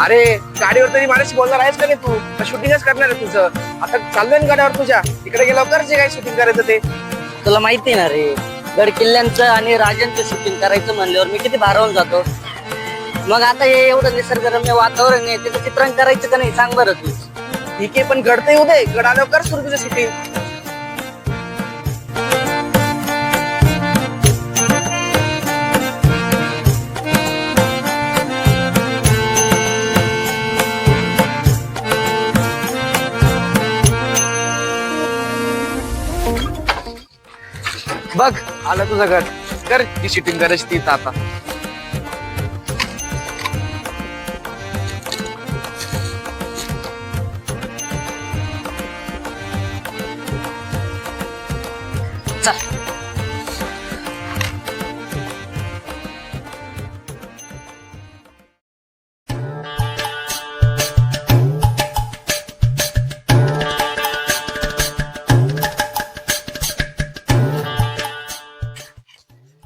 अरे गाडीवर तरी माझ्याशी बोलणार आहेस का नाही तू? शूटिंगच करणार आहे तुझं. आता चाललोय ना गाड्यावर तुझ्या तिकडे गेल्यावर कर जे काय शूटिंग करायचं ते. तुला माहिती ना रे, गड किल्ल्यांचं आणि राजांचं शूटिंग करायचं म्हणल्यावर मी किती भारावून जातो. मग आता हे एवढं निसर्गरम्य वातावरण आहे, त्याचं चित्रण करायचं का नाही सांग बरं तू. ठीक आहे, पण गड तर येऊ दे. गड आल्यावर कर सुरू तुझं शूटिंग. बघ आलं तुझं घर. कर जी शूटिंग करायची ती आता. चल.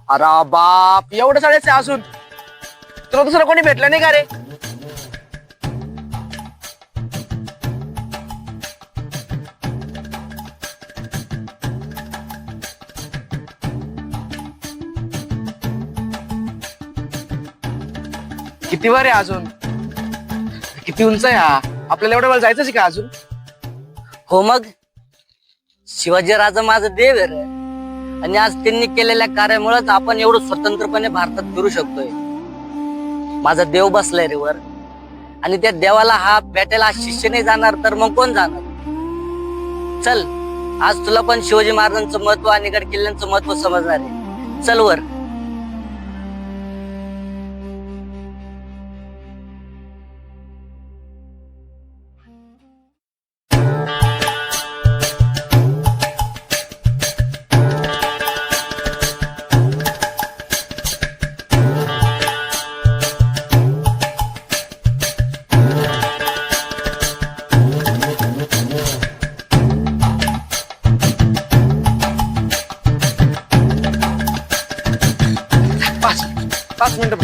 अरे बाप, एवढं साडेच असून तुला दुसरं कोणी भेटलं नाही का रे? किती वर आहे अजून? किती उंच आहे हा? आपल्याला एवढं वेळ जायचंच आहे का अजून? हो मग, शिवाजी राजा माझा देव आहे रे. आणि आज त्यांनी केलेल्या कार्यामुळेच आपण एवढं स्वतंत्रपणे भारतात फिरू शकतोय. माझा देव बसलाय रे वर, आणि त्या देवाला हा भेटायला शिष्य नाही जाणार तर मग कोण जाणार? चल, आज तुला पण शिवाजी महाराजांचं महत्व आणि गड किल्ल्यांचं महत्व समजणार आहे. चल वर. पाच मिनिटं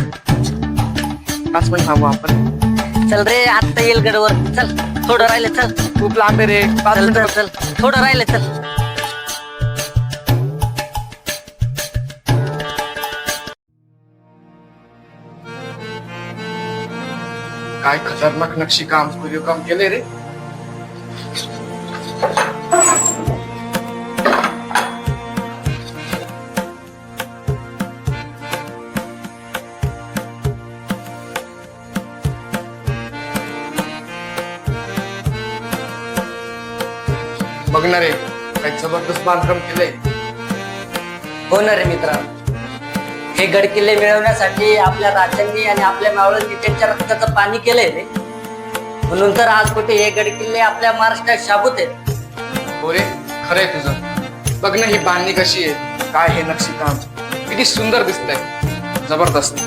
5 मिनिट थांबू आपण. चल रे, आत्ता येईल गडवर. चल, थोडं राहिलं. चल, खूप लांब आहे रे. 5 चल मिनिटं. चल, थोडं राहिलं. चल. काय खतरनाक नक्षी काम काम केले रे. बघणार आहे काय जबरदस्त बांधकाम केलंय. हो ना रे मित्रा, हे गड किल्ले मिळवण्यासाठी आपल्या राजांनी आणि आपल्या मावळ्यांनी त्यांच्या रक्ताचं पाणी केलंय रे. म्हणून तर आज कुठे हे गड किल्ले आपल्या महाराष्ट्रात शाबूत आहेत. हो रे, खरंय तुझं. बघ ना ही बांधणी कशी आहे, काय हे नक्षीकाम किती सुंदर दिसतंय. जबरदस्त.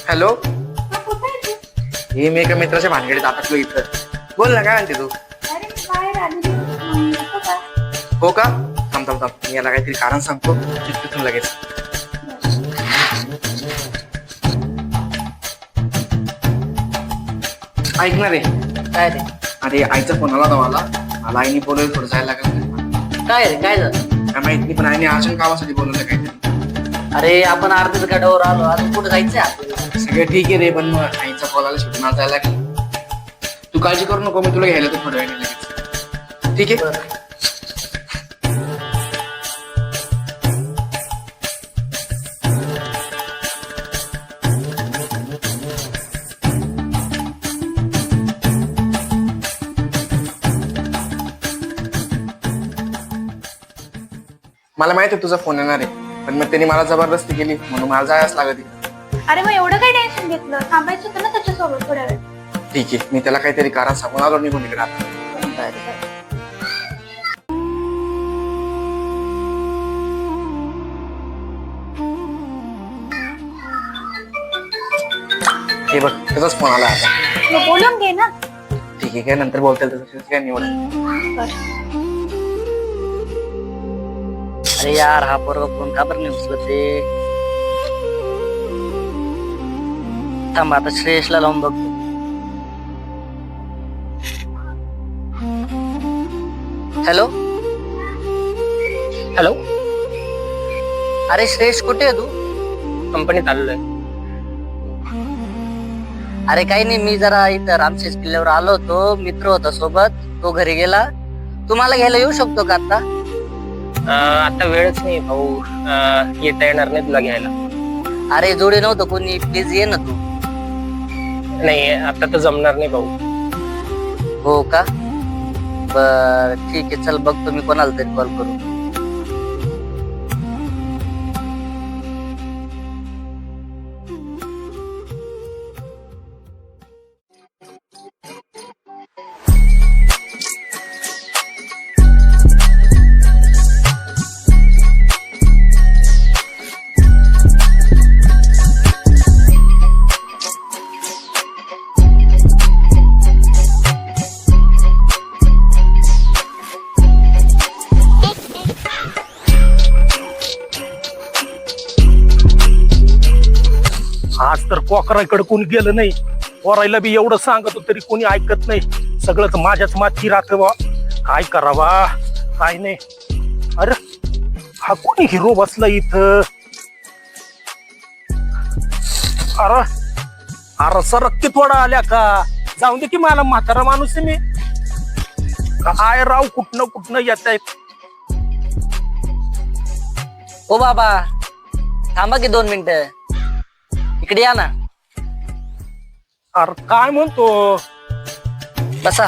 हॅलो, हे मी एका मित्राच्या भानगडीत अटकलो इथं. बोल ना, काय म्हणते तू? हो का? थांब थांब थांब, मी याला काहीतरी कारण सांगतो. तिथून लगेच. ऐकणार आहे काय रे? अरे आईचा फोन आला होता मला आईने बोलवलं थोडं जायला लागलं. काय रे, काय झालं? काय माहित नाही, पण आईने अजून कामासाठी बोलवलं काहीतरी. अरे आपण अर्ध्याच गडावर आलो, अजून कुठे जायचंय आपल्याला? सगळं ठीक आहे रे, पण मग आईचा कॉल आला शेवटी मला जायला लागलं. तू काळजी करू नको, मी तुला घ्यायला तर थोड्या वेळाने लगेच. ठीक आहे. बरं. मला माहिती आहे तुझा फोन येणार आहे, पण मग त्यांनी मला जबरदस्ती केली म्हणून मला जायलाच लागत. अरे मग एवढं काय टेन्शन घेतलं? थांबायचं होतं ना त्याच्यासोबत थोड्या वेळ. ठीक आहे, मी त्याला काहीतरी कारण सांगून आलो निघून इकडे आता. हे बघ, त्याचाच फोन आला आता. मग बोलून घे ना. ठीक आहे, काय नंतर बोलता येईल तसं काय निवड. अरे यार, हा पोरगा फोन का बरं नाही उचलत ते? थांब, आता श्रेयसला लावून बघतो. हॅलो हॅलो, अरे श्रेयस, कुठे आहे तू? कंपनीत आलेलो आहे. अरे काही नाही, मी जरा इथं रामशेष किल्ल्यावर आलो होतो, मित्र होता सोबत, तो घरी गेला. तुम्हाला घ्यायला येऊ शकतो का आता? आता वेळच नाही भाऊ, येता येणार नाही तुला घ्यायला. अरे जोडी नव्हतं कोणी, प्लीज ये ना तू. नाही, आता तर जमणार नाही भाऊ. हो का? बर ठीक आहे, चल बघतो मी कोणाला तरी कॉल करू. आज तर कोकराकडे कोणी गेलं नाही. पोरायला बी एवढं सांगतो तरी कोणी ऐकत नाही. सगळं तर माझ्याच माथी राहतं बा. काय करावा काय नाही. अरे हा कोणी हिरो बसला इथं? अरे अरे सरक्की थोडा आल्या का? जाऊन दे की, मला म्हातारा माणूस आहे मी. काय राव, कुठनं येत आहेत. ओ बाबा, थांबा की 2 मिनिटं, इकडे या ना. अरे काय म्हणतो? बसा.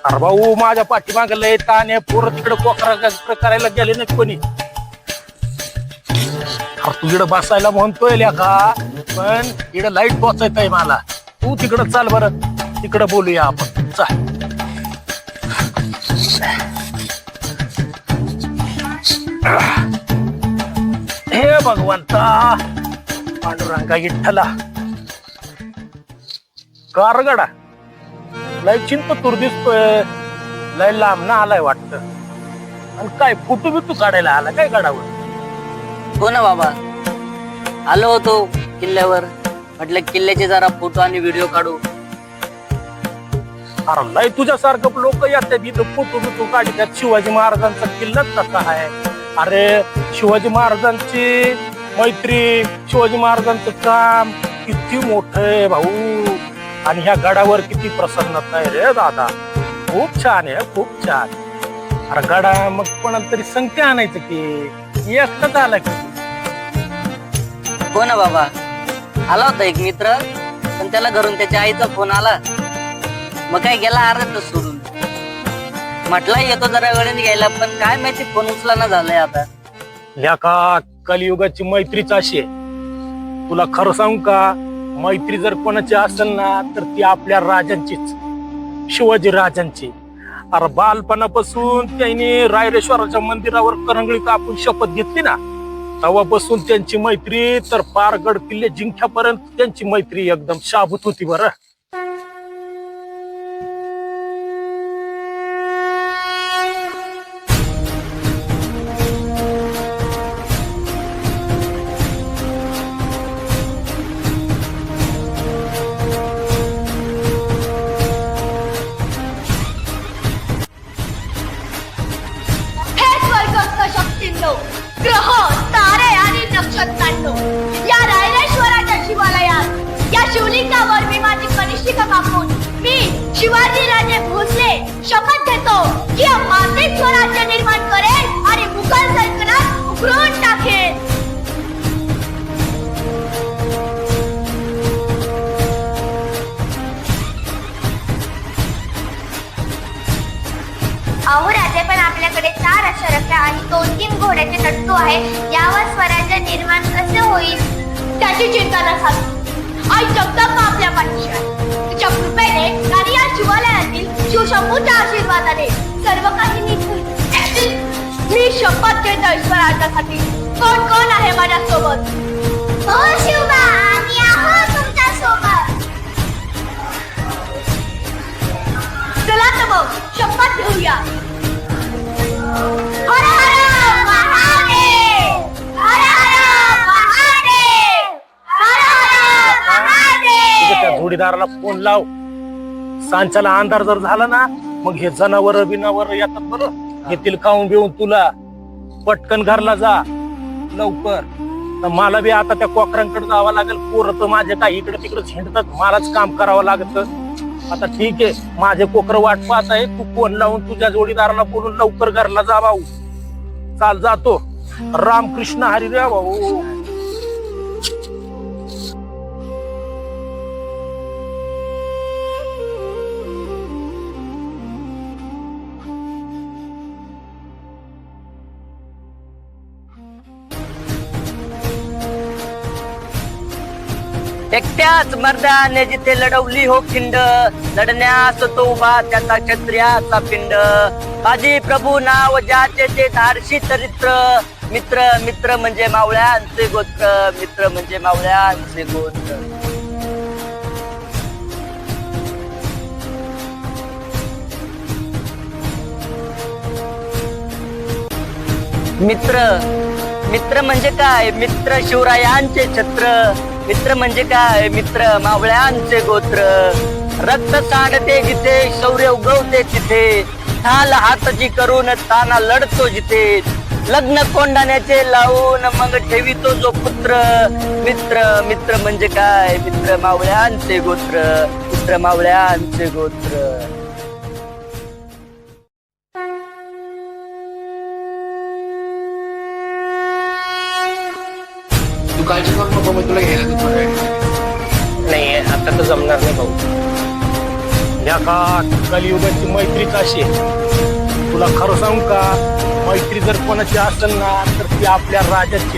अरे भाऊ, माझ्या पाठीमागे लय ताण आहे. पोरं तिकडे कोकरा करायला गेले नाही कोणी. अरे तू इकडे बसायला म्हणतोय का, पण इकडे लाईट पोचायत आहे मला. तू तिकडं चाल बरं, तिकडं बोलूया आपण. चाल. हे भगवंता, पांडुरंगा विठ्ठला, कारगडा लय चिंत तूर दिसतोय. लय लांब ना आलाय वाटत. आणि काय फोटो बिटू काढायला आला काय गडावर? हो ना बाबा, आलो होतो किल्ल्यावर, म्हटलं किल्ल्याचे जरा फोटो आणि व्हिडिओ काढू. अरे लय तुझ्यासारखं लोक येतात इथं, फोटो बिटू काढतात. शिवाजी महाराजांचा किल्लाच तसा आहे. अरे शिवाजी महाराजांची मैत्री, शिवाजी महाराजांचं काम किती मोठं आहे भाऊ. आणि ह्या गडावर किती प्रसन्नता आहे रे दादा. खूप छान आहे, खूप छान. अरे गडा मग कोणाला तरी संख्य आणायचं की, एकटाच आला की? हो ना बाबा, आला होता एक मित्र, पण त्याला घरून त्याच्या आईचा फोन आला. मग काय गेला अर्ध्यातच सोडून. म्हटलं येतो जरा वेळेने घ्यायला, पण काय माहिती फोन उचला ना झालंय आता. ल्याका, कलियुगाची मैत्रीच अशी आहे. तुला खरं सांगू का, मैत्री जर कोणाची असेल ना, तर ती आपल्या राजांचीच, शिवाजी राजांची. अरे बालपणापासून त्यांनी रायरेश्वराच्या मंदिरावर करंगळी कापून शपथ घेतली ना, तेव्हापासून त्यांची मैत्री तर पार गड किल्ले जिंक्यापर्यंत त्यांची मैत्री एकदम शाबूत होती बरं. हे स्वर्गस्थ शक्तींनो, ग्रह, तारे आणि नक्षत्रांनो, या रायरेश्वराच्या शिवालयात या शिवलिंगावर मी माझी कनिष्ठिका कापून मी शिवाजी राजे भोसले शपथ घेतो की मातीत स्वराज्य निर्माण करेल आणि मुघल सल्तनत उखडून टाकेल. अहो राजे, पण आपल्याकडे 4 अक्षरक्या आणि 2-3 घोड्याचे तट्टू आहे. यावर स्वराज्य निर्माण कसे होईल? त्याची चिंता नका. आई जगदंबा आपल्या पाठीशी आहे. तिच्या कृपेने आणि या शिवालयातील शिवशंभूच्या आशीर्वादाने सर्व काही नीट होईल. मी शपथ घेतो स्वराज्यासाठी. कोण कोण आहे माझ्या सोबत? हो शिवबा, आम्ही आहोत तुमच्या सोबत. दाखव, शपथ घेऊया. हर हर महादेव, हर हर महादेव, हर हर तुझं त्या महादेव. जोडीदाराला फोन लाव. सांच्याला अंधार जर झाला ना, मग हे जनावर बिनावर येतात बरं, येतील खाऊन बिऊन तुला. पटकन घरला जा लवकर. तर मला बी आता त्या कोकरांकडे जावं लागेल. पोरं तर माझे काही इकडे तिकडे झेंडतात, मलाच काम करावं लागत. आता ठीक आहे, माझे कोकर वाट पाहत आहे. तू फोन लावून तुझ्या जोडीदाराला बोलून लवकर घरला जा भाऊ. चाल जातो. रामकृष्ण हरी रे भाऊ. एकट्याच मर्दाने जिथे लढवली हो खिंड, लढण्यास तो उभा त्याचा क्षत्रियाचा पिंड. बाजी प्रभू नाव ज्याचे ते धारशी चरित्र, मित्र मित्र म्हणजे मावळ्यांचे गोत्र, मित्र म्हणजे मावळ्यांचे गोत्र. मित्र मित्र म्हणजे काय? मित्र शिवरायांचे छत्र. मित्र म्हणजे काय? मित्र मावळ्यांचे गोत्र. रक्त सांडते जिथे, शौर्य उगवते तिथे, ढाल हाताची करून ताना लढतो जिथे, लग्न कोंडाण्याचे लावून मग ठेवितो जो पुत्र. मित्र मित्र म्हणजे काय? मित्र मावळ्यांचे गोत्र, मित्र मावळ्यांचे गोत्र. तू काळजी करू नको, मी तुला घ्यायला येतो थोड्या वेळाने. नाही आता तर जमणार नाही भाऊ. या का कलियुगाची मैत्री कशी आहे? तुला खरं सांगू का, मैत्री जर कोणाची असेल ना, तर ती आपल्या राजाची.